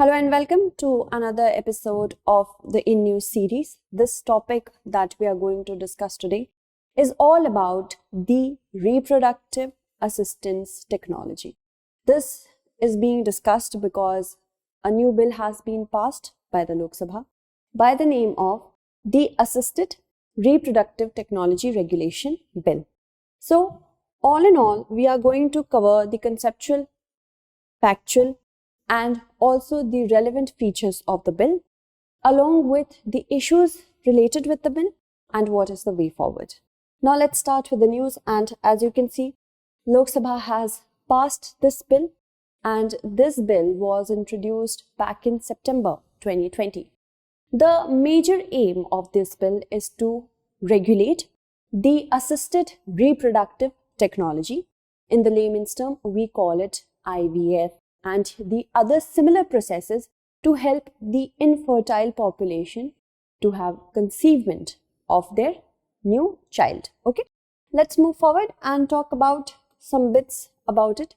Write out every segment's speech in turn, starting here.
Hello and welcome to another episode of the In News series. This topic that we are going to discuss today is all about the reproductive assistance technology. This is being discussed because a new bill has been passed by the Lok Sabha by the name of the Assisted Reproductive Technology Regulation Bill. So, all in all, we are going to cover the conceptual, factual, and also the relevant features of the bill, along with the issues related with the bill and what is the way forward. Now let's start with the news, and as you can see, Lok Sabha has passed this bill, and this bill was introduced back in September 2020. The major aim of this bill is to regulate the assisted reproductive technology. In the layman's term, we call it IVF and the other similar processes to help the infertile population to have conceivement of their new child. Okay, let's move forward and talk about some bits about it.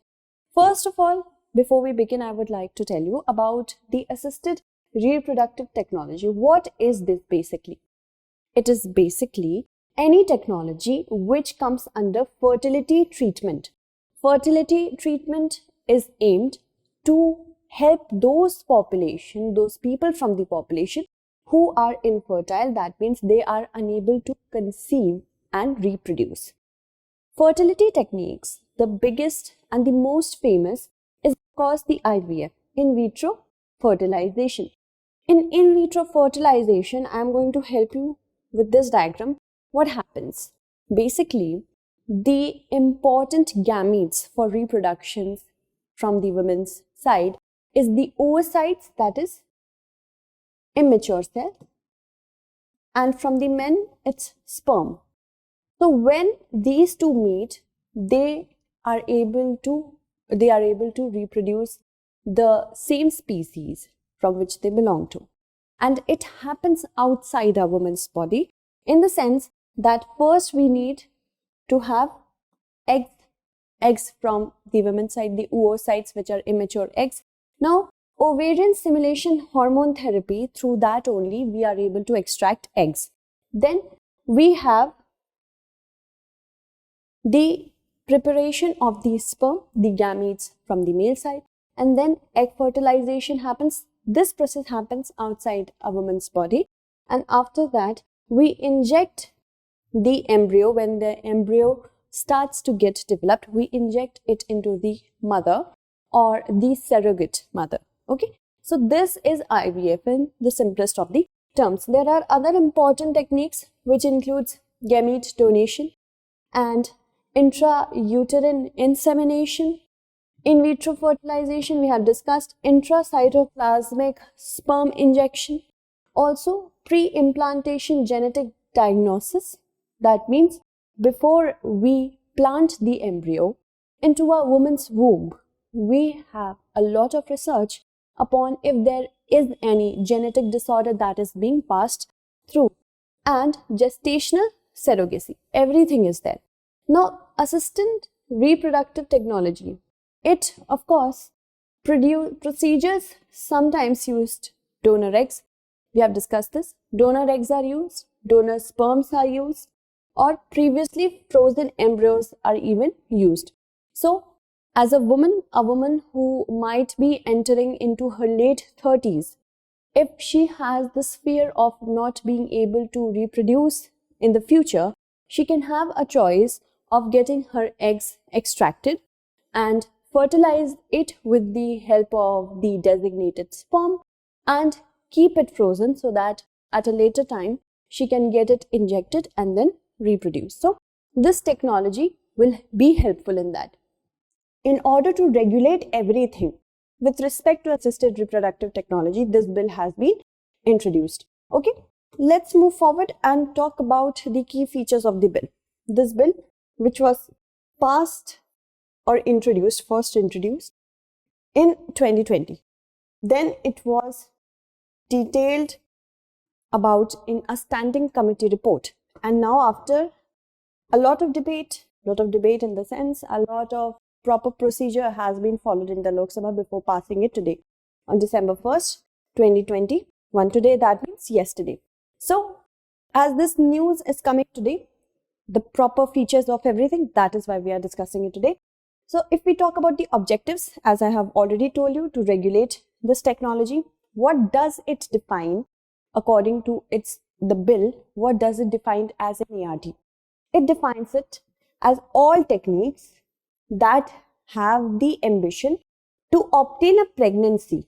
First of all, before we begin, I would like to tell you about the assisted reproductive technology. What is this basically? It is basically any technology which comes under fertility treatment. Fertility treatment is aimed to help those people from the population who are infertile. That means they are unable to conceive and reproduce. Fertility techniques, the biggest and the most famous is of course the IVF, in vitro fertilization. In vitro fertilization, I am going to help you with this diagram. What happens? Basically, the important gametes for reproduction from the woman's side is the oocytes, that is immature cell, and from the men it's sperm. So when these two meet, they are able to reproduce the same species from which they belong to, and it happens outside a woman's body, in the sense that first we need to have eggs from the women's side, the oocytes, which are immature eggs. Now, ovarian stimulation hormone therapy, through that only we are able to extract eggs. Then we have the preparation of the sperm, the gametes from the male side, and then egg fertilization happens. This process happens outside a woman's body, and after that we inject the embryo. When the embryo starts to get developed, we inject it into the mother or the surrogate mother. Okay, so this is IVF in the simplest of the terms. There are other important techniques which includes gamete donation and intrauterine insemination. In vitro fertilization, we have discussed intracytoplasmic sperm injection. Also, pre-implantation genetic diagnosis. That means before we plant the embryo into a woman's womb, we have a lot of research upon if there is any genetic disorder that is being passed through, and gestational surrogacy. Everything is there. Now, assisted reproductive technology, it of course procedures sometimes used donor eggs. We have discussed this. Donor eggs are used, donor sperms are used, or previously frozen embryos are even used. So, as a woman who might be entering into her late 30s, if she has this fear of not being able to reproduce in the future, she can have a choice of getting her eggs extracted and fertilize it with the help of the designated sperm and keep it frozen, so that at a later time she can get it injected and then reproduce. So this technology will be helpful in that. In order to regulate everything with respect to assisted reproductive technology, this bill has been introduced. Okay, let's move forward and talk about the key features of the bill. This bill, which was passed or first introduced in 2020, then it was detailed about in a standing committee report. And now, after a lot of debate in the sense, a lot of proper procedure has been followed in the Lok Sabha before passing it today. on December 1st, 2021. Today, that means yesterday. So, as this news is coming today, the proper features of everything, that is why we are discussing it today. So, if we talk about the objectives, as I have already told you, to regulate this technology, what does it define according to the bill? What does it define as an ART? It defines it as all techniques that have the ambition to obtain a pregnancy.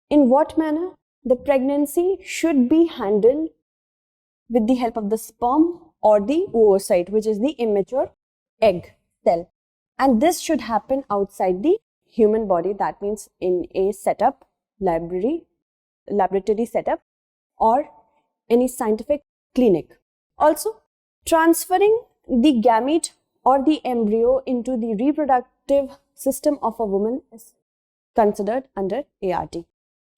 In what manner? The pregnancy should be handled with the help of the sperm or the oocyte, which is the immature egg cell. And this should happen outside the human body, that means in a setup, laboratory setup, or any scientific clinic. Also, transferring the gamete or the embryo into the reproductive system of a woman is considered under ART.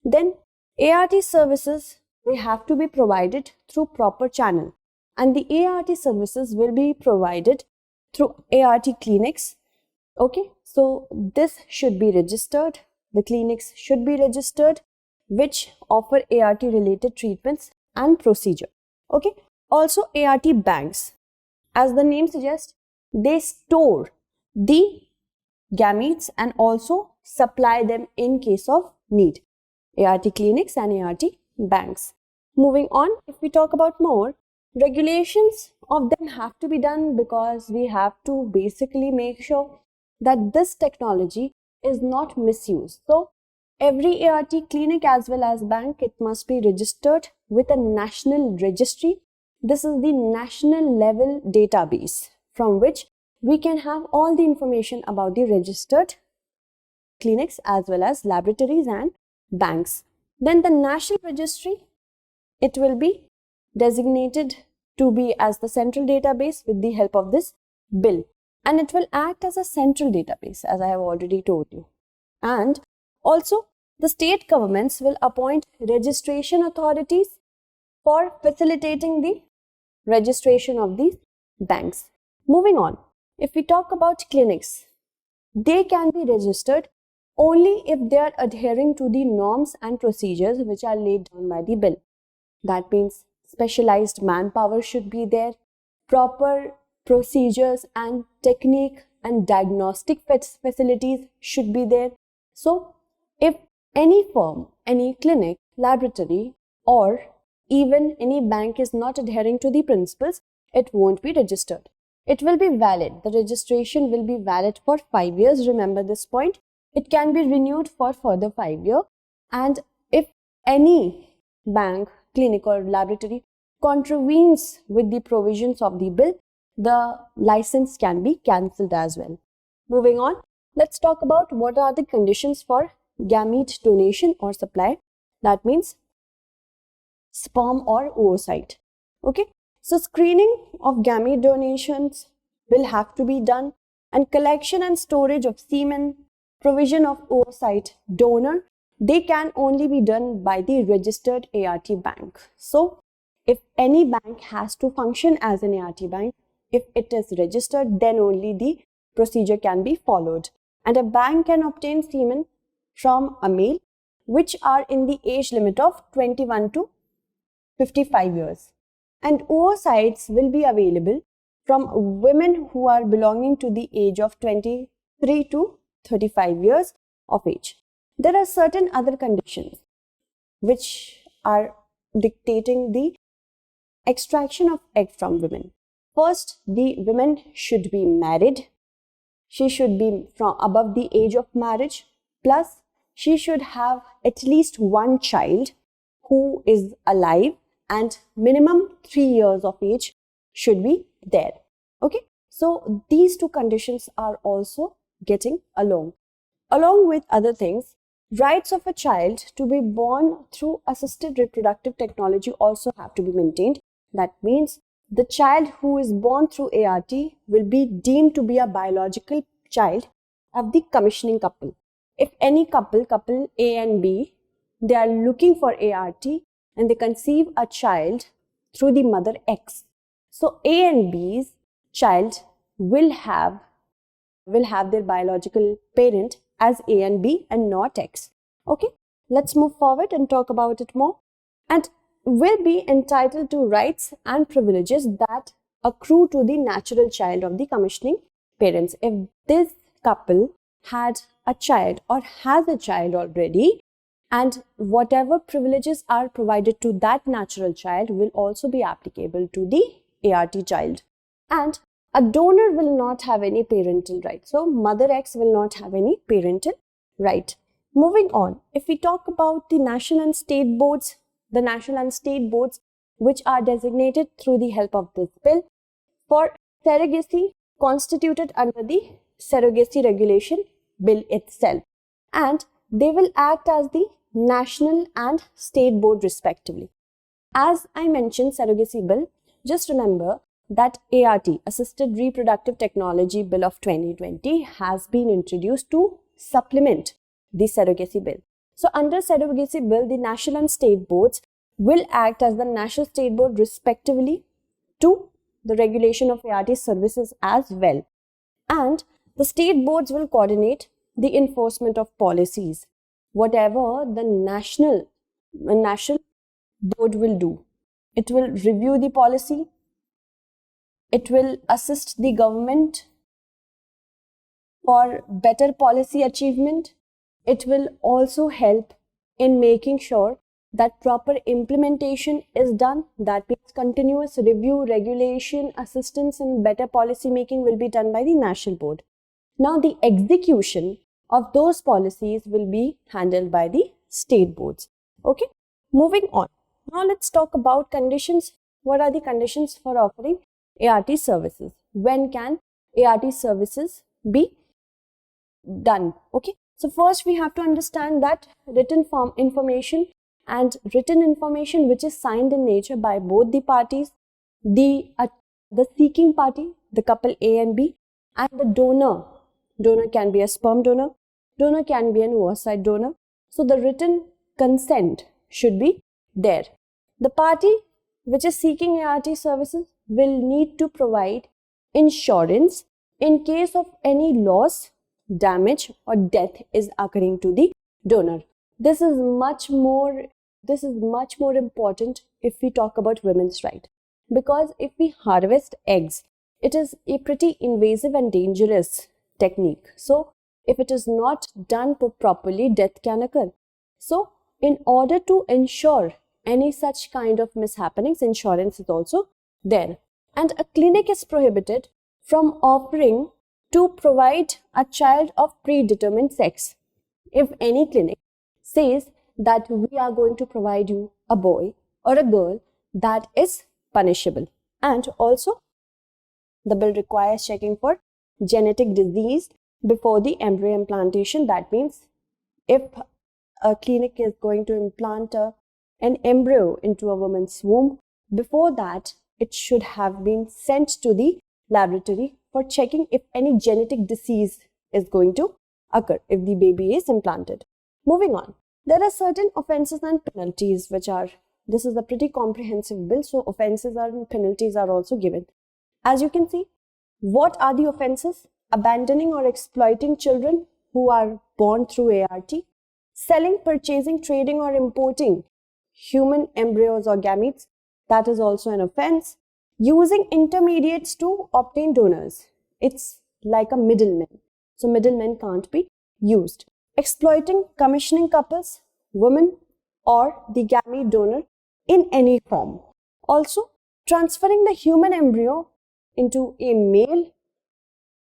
Then ART services, they have to be provided through proper channel, and the ART services will be provided through ART clinics. Okay, so this should be registered. The clinics should be registered which offer ART related treatments and procedure. Okay, also ART banks, as the name suggests, they store the gametes and also supply them in case of need. ART clinics and ART banks. Moving on, if we talk about more, regulations of them have to be done because we have to basically make sure that this technology is not misused. So, every ART clinic as well as bank, it must be registered with a national registry. This is the national level database from which we can have all the information about the registered clinics as well as laboratories and banks. Then the national registry, it will be designated to be as the central database with the help of this bill, and it will act as a central database, as I have already told you. And also the state governments will appoint registration authorities for facilitating the registration of these banks. Moving on, if we talk about clinics, they can be registered only if they are adhering to the norms and procedures which are laid down by the bill. That means specialized manpower should be there, proper procedures and technique and diagnostic facilities should be there. So, if any firm, any clinic, laboratory, or even any bank is not adhering to the principles, it won't be registered. It will be valid. The registration will be valid for 5 years. Remember this point. It can be renewed for further 5 years. And if any bank, clinic, or laboratory contravenes with the provisions of the bill, the license can be cancelled as well. Moving on, let's talk about what are the conditions for gamete donation or supply. That means sperm or oocyte. Okay, so screening of gamete donations will have to be done, and collection and storage of semen, provision of oocyte donor, they can only be done by the registered ART bank. So, if any bank has to function as an ART bank, if it is registered, then only the procedure can be followed. And a bank can obtain semen from a male which are in the age limit of 21 to 55 years. And oocytes will be available from women who are belonging to the age of 23 to 35 years of age. There are certain other conditions which are dictating the extraction of egg from women. First, the women should be married. She should be from above the age of marriage. Plus, she should have at least one child who is alive, and minimum 3 years of age should be there. Okay, so these two conditions are also getting along. Along with other things, rights of a child to be born through assisted reproductive technology also have to be maintained. That means the child who is born through ART will be deemed to be a biological child of the commissioning couple. If any couple A and B, they are looking for ART and they conceive a child through the mother X. So A and B's child will have their biological parent as A and B and not X. Okay, let's move forward and talk about it more. And will be entitled to rights and privileges that accrue to the natural child of the commissioning parents. If this couple had a child or has a child already, and whatever privileges are provided to that natural child will also be applicable to the ART child. And a donor will not have any parental right. So mother X will not have any parental right. Moving on, if we talk about the national and state boards, which are designated through the help of this bill for surrogacy constituted under the Surrogacy Regulation Bill itself, and they will act as the national and state board respectively. As I mentioned surrogacy bill, just remember that ART, Assisted Reproductive Technology Bill of 2020 has been introduced to supplement the surrogacy bill. So under surrogacy bill, the national and state boards will act as the national state board respectively to the regulation of ART services as well. And the state boards will coordinate the enforcement of policies. Whatever the national board will do, it will review the policy, it will assist the government for better policy achievement. It will also help in making sure that proper implementation is done. That means continuous review, regulation, assistance and better policy making will be done by the national board. Now the execution of those policies will be handled by the state boards. Okay, moving on. Now let's talk about conditions. What are the conditions for offering ART services? When can ART services be done? Okay, so first we have to understand that written information which is signed in nature by both the parties, the seeking party, the couple A and B, and the donor. Donor can be a sperm donor, donor can be an oocyte donor. So the written consent should be there. The party which is seeking ART services will need to provide insurance in case of any loss, damage or death is occurring to the donor. This is much more important if we talk about women's right, because if we harvest eggs, it is a pretty invasive and dangerous technique. So if it is not done properly, death can occur. So in order to ensure any such kind of mishappenings, insurance is also there. And a clinic is prohibited from offering to provide a child of predetermined sex. If any clinic says that we are going to provide you a boy or a girl, that is punishable. And also the bill requires checking for genetic disease before the embryo implantation. That means if a clinic is going to implant an embryo into a woman's womb, before that it should have been sent to the laboratory for checking if any genetic disease is going to occur if the baby is implanted. Moving on, there are certain offences and penalties this is a pretty comprehensive bill, so offences and penalties are also given. As you can see, what are the offences? Abandoning or exploiting children who are born through ART, selling, purchasing, trading or importing human embryos or gametes, that is also an offence. Using intermediates to obtain donors, it's like a middleman, so middlemen can't be used. Exploiting commissioning couples, women or the gamete donor in any form. Also, transferring the human embryo into a male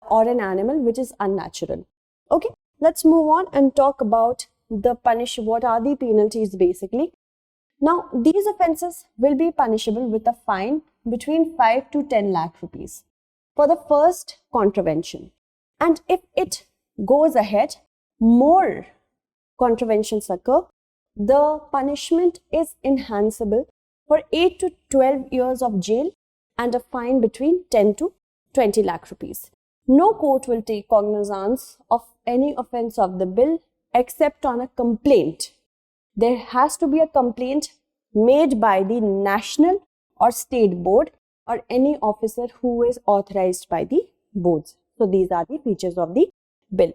or an animal which is unnatural. Okay, let's move on and talk about what are the penalties basically. Now, these offences will be punishable with a fine between 5 to 10 lakh rupees for the first contravention. And if it goes ahead, more contraventions occur, the punishment is enhanceable for 8 to 12 years of jail and a fine between 10 to 20 lakh rupees. No court will take cognizance of any offence of the bill except on a complaint. There has to be a complaint made by the national or state board or any officer who is authorized by the boards. So these are the features of the bill.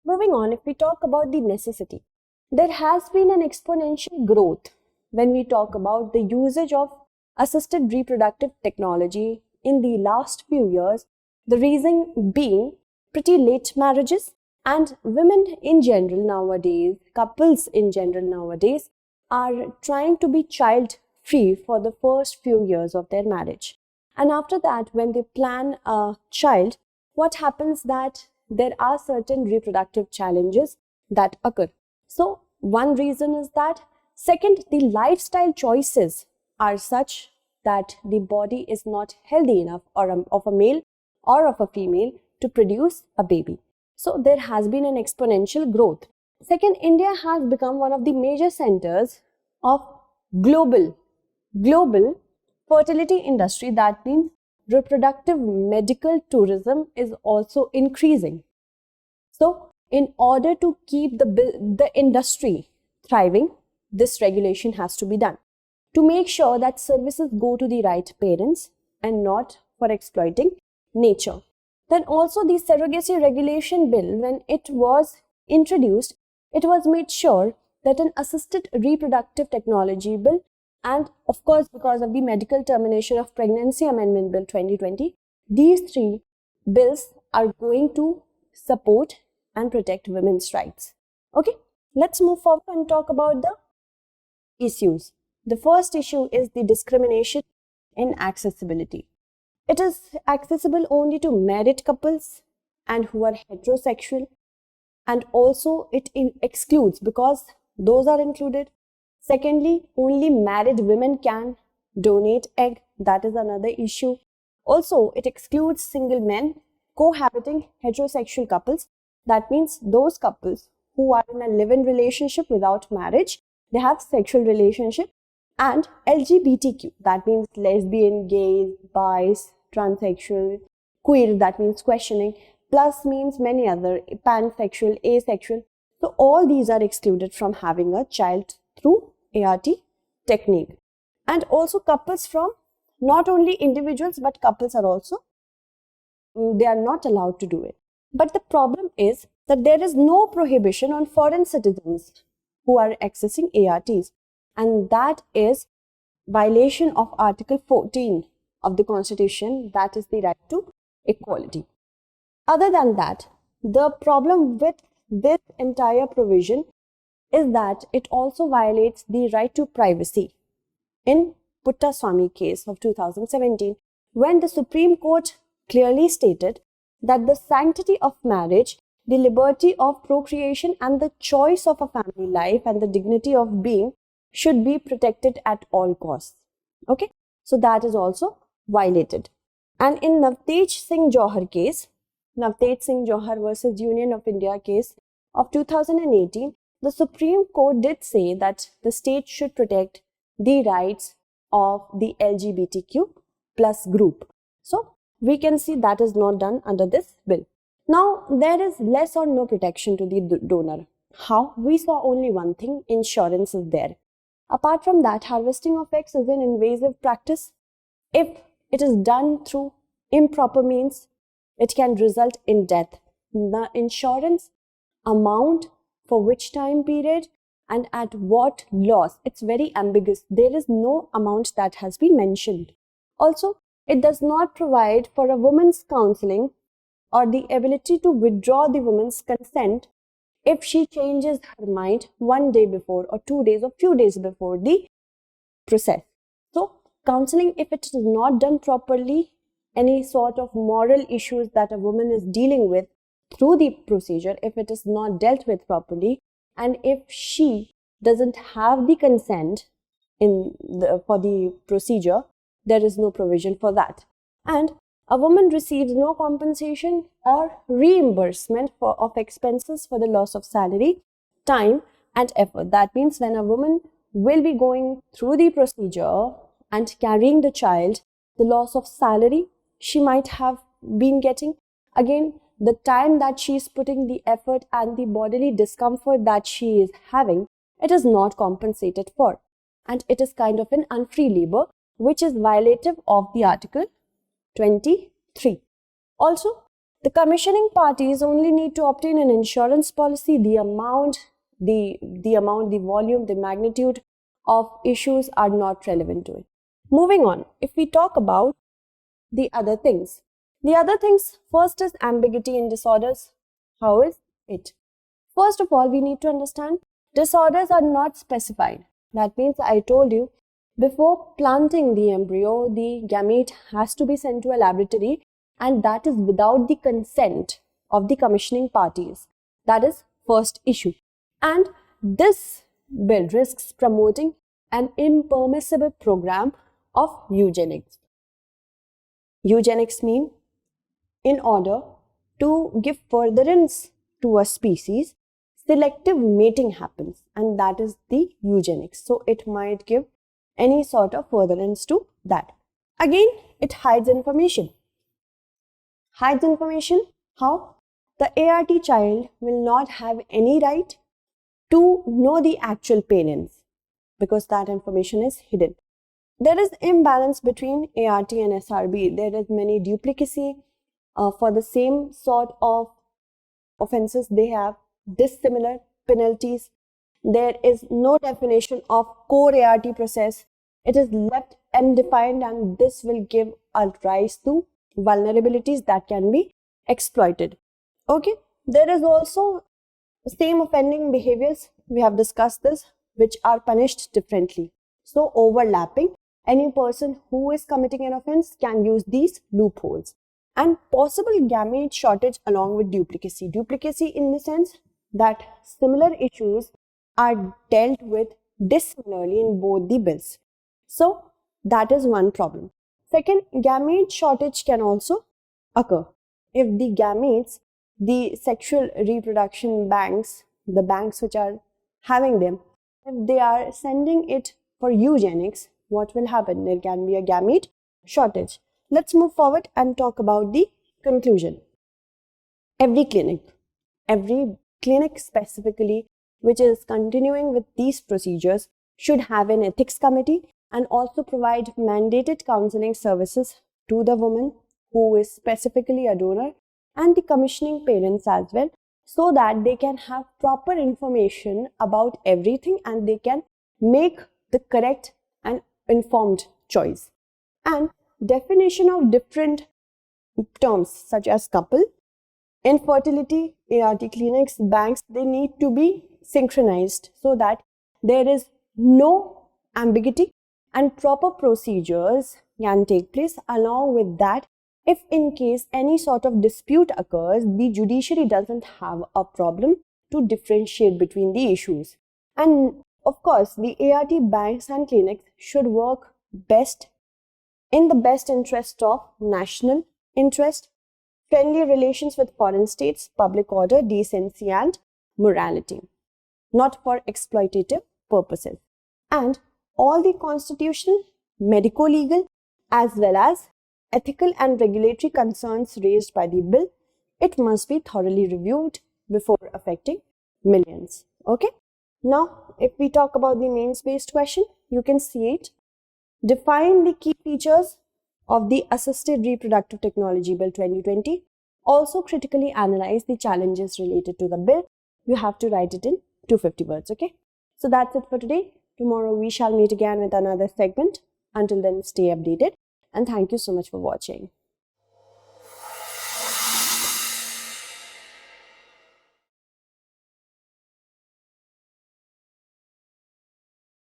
Moving on, if we talk about the necessity, there has been an exponential growth when we talk about the usage of assisted reproductive technology in the last few years. The reason being pretty late marriages, and women in general nowadays, couples in general nowadays, are trying to be child free for the first few years of their marriage. And after that, when they plan a child, what happens that there are certain reproductive challenges that occur. So one reason is that. Second, the lifestyle choices are such that the body is not healthy enough of a male or of a female to produce a baby. So there has been an exponential growth. Second, India has become one of the major centers of global fertility industry. That means reproductive medical tourism is also increasing. So in order to keep the industry thriving, this regulation has to be done to make sure that services go to the right parents and not for exploiting nature. Then also the surrogacy regulation bill, when it was introduced, it was made sure that an assisted reproductive technology bill, and of course because of the medical termination of pregnancy amendment bill 2020, these three bills are going to support and protect women's rights. Okay, let's move forward and talk about the issues. The first issue is the discrimination in accessibility. It is accessible only to married couples and who are heterosexual, and also it excludes, because those are included. Secondly, only married women can donate egg. That is another issue. Also, it excludes single men cohabiting heterosexual couples. That means those couples who are in a live-in relationship without marriage, they have sexual relationship, and LGBTQ, that means lesbian, gay, bis, transsexual, queer, that means questioning, plus means many other, pansexual, asexual. So all these are excluded from having a child through ART technique. And also couples from, not only individuals but couples are also, they are not allowed to do it. But the problem is that there is no prohibition on foreign citizens who are accessing ARTs, and that is violation of Article 14 of the Constitution, that is the right to equality. Other than that, the problem with this entire provision is that it also violates the right to privacy. In Puttaswamy case of 2017, when the Supreme Court clearly stated that the sanctity of marriage, the liberty of procreation, and the choice of a family life and the dignity of being should be protected at all costs. Okay, so that is also violated. And in Navtej Singh Johar case, Navtej Singh Johar versus Union of India case of 2018, the Supreme Court did say that the state should protect the rights of the LGBTQ plus group. So we can see that is not done under this bill. Now, there is less or no protection to the donor. How? We saw only one thing: insurance is there. Apart from that, harvesting of eggs is an invasive practice. If it is done through improper means, it can result in death. The insurance amount, for which time period, and at what loss, it's very ambiguous. There is no amount that has been mentioned. Also, it does not provide for a woman's counseling or the ability to withdraw the woman's consent if she changes her mind one day before or 2 days or few days before the process. So counseling, if it is not done properly, any sort of moral issues that a woman is dealing with through the procedure, if it is not dealt with properly, and if she doesn't have the consent for the procedure, there is no provision for that. And a woman receives no compensation or reimbursement of expenses for the loss of salary, time and effort. That means when a woman will be going through the procedure and carrying the child, the loss of salary she might have been getting, again the time that she is putting, the effort and the bodily discomfort that she is having, it is not compensated for, and it is kind of an unfree labor, which is violative of the Article 23. Also, the commissioning parties only need to obtain an insurance policy, the amount the amount, the volume, the magnitude of issues are not relevant to it. Moving on, if we talk about the other things. The other things, first is ambiguity in disorders. How is it? First of all, we need to understand disorders are not specified. That means I told you, before planting the embryo, the gamete has to be sent to a laboratory, and that is without the consent of the commissioning parties. That is first issue. And this bill risks promoting an impermissible program of eugenics. Eugenics mean in order to give furtherance to a species, selective mating happens, and that is the eugenics. So it might give any sort of furtherance to that. Again, it hides information. Hides information, how? The ART child will not have any right to know the actual parents because that information is hidden. There is imbalance between ART and SRB. There is many duplicacy for the same sort of offenses. They have dissimilar penalties. There is no definition of core ART process. It is left undefined, and this will give a rise to vulnerabilities that can be exploited. Okay, there is also same offending behaviors. We have discussed this, which are punished differently. So overlapping, any person who is committing an offense can use these loopholes. And possible gamete shortage along with duplicacy. Duplicacy in the sense that similar issues are dealt with dissimilarly in both the bills. So that is one problem. Second, gamete shortage can also occur. If the gametes, the sexual reproduction banks, the banks which are having them, if they are sending it for eugenics, what will happen? There can be a gamete shortage. Let's move forward and talk about the conclusion. Every clinic specifically which is continuing with these procedures should have an ethics committee and also provide mandated counseling services to the woman who is specifically a donor and the commissioning parents as well, so that they can have proper information about everything and they can make the correct and informed choice. And definition of different terms such as couple, infertility, ART clinics, banks, they need to be synchronized so that there is no ambiguity and proper procedures can take place. Along with that, if in case any sort of dispute occurs, the judiciary doesn't have a problem to differentiate between the issues. And of course, the ART banks and clinics should work best in the best interest of national interest, friendly relations with foreign states, public order, decency and morality, not for exploitative purposes. And all the constitutional, medico-legal as well as ethical and regulatory concerns raised by the bill, it must be thoroughly reviewed before affecting millions. Okay. Now, if we talk about the mains-based question, you can see it. Define the key features of the Assisted Reproductive Technology Bill 2020. Also critically analyze the challenges related to the bill. You have to write it in 250 words, okay? So that's it for today. Tomorrow we shall meet again with another segment. Until then, stay updated and thank you so much for watching.